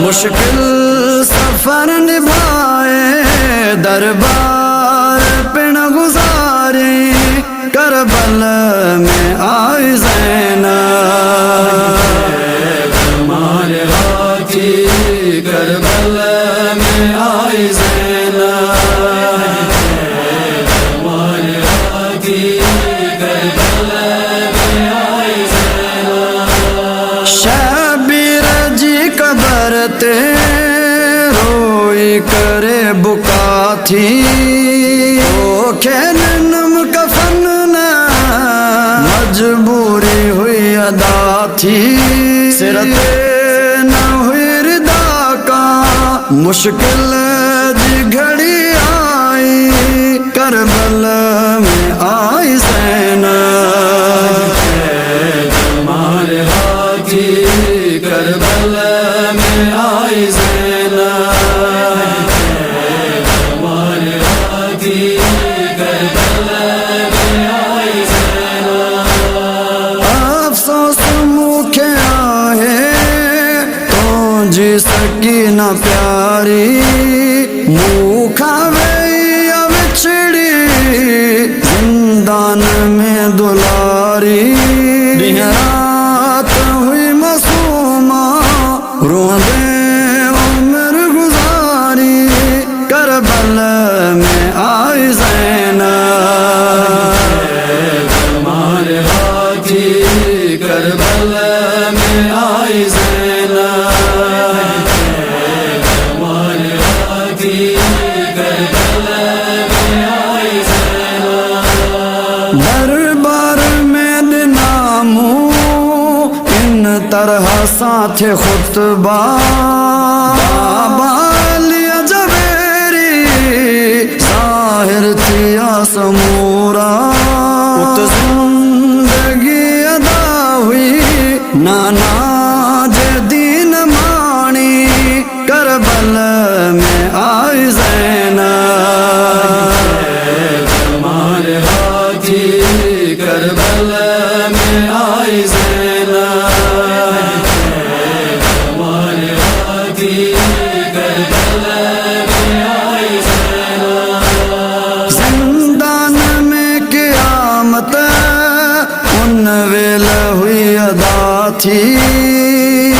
مشکل سفر نبھائے دربار پہ نہ گزارے کربل میں آئی زینب ہمارے ہاتھی کربل میں آئی زینب ہمارے ہاتھی کربل میں آئی زینب شبیر جی قبر تے روئی کرے بکا تھی وہ کھیلنم کفن نہ مجبوری ہوئی ادا تھی سرتے نہ ہوئی ردا کا مشکل جی گھڑی آئی کربل میں آئی زینب ہمارے ہاتھی کربل میں آئی زینب ہمارے ہاتھی کربل میں آئی زینب افسوس مکھے آئے تو جی سکینہ پیاری منہ کھاوے یا بچھڑی زندان میں دلاری رات ہوئی معصومہ روندے عمر گزاری کربل میں آئی زینب ہمارے ہاتھی کربل میں آئی زینب ہمارے ہاتھی کربل میں آئی زینب دربار میں دناموں ان طرح ساتھ خطبہ بابا لیا جبیری ظاہر تھی آسمورا ات زندگی ادا ہوئی نانا جدین مانی کربل میں آئی زینب ہمارے ہاتھی کربل میں آئی زینب ہمارے ہاتھی کربل میں آئی زینب زندان میں قیامت ان ویلے ہوئی ادا تھی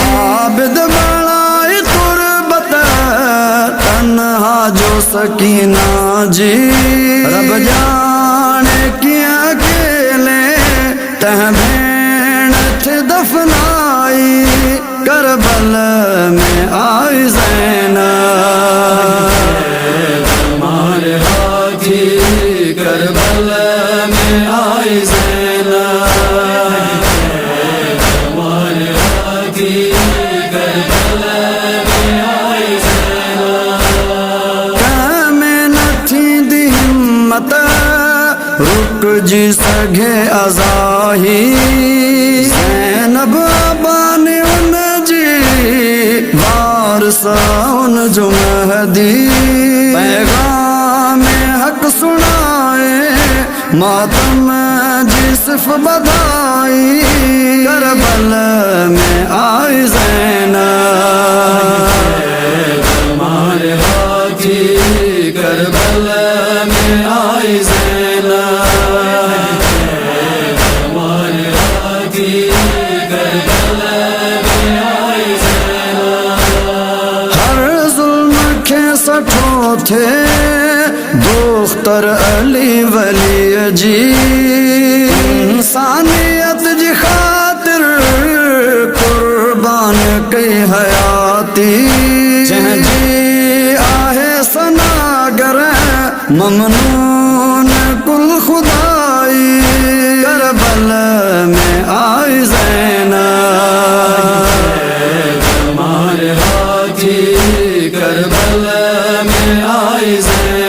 عابد بڑائی قربت تنہا جو سکینہ جی رب جانے کیا اکیلے تہ بھین تھے دفنائی کربل میں آئی زینب ہمارے ہاتھی کربل میں آئی زینب ہمارے ہاتھی کربل میں آئی زینب کامیں نہ تھی دی ہمت رک جی سگے ازاہی زینب آبان ان جی وارثہ ان جو مہدی پیغام حق سنائے ماتم جی صرف بدائی کربل میں آئی زینب ہمارے ہاتھی کربل میں آئی زینب ہمارے ہاتھی کربل میں آئی زینب ہر ظلم کے سٹھو تھے دختر علی ولی جی انسانیت جی خاطر قربان کئی حیاتی جہاں جی آہے سناگر ممنون کل خدائی کربل میں آئی زینب ہمارے ہاتھی کربل میں آئی زینب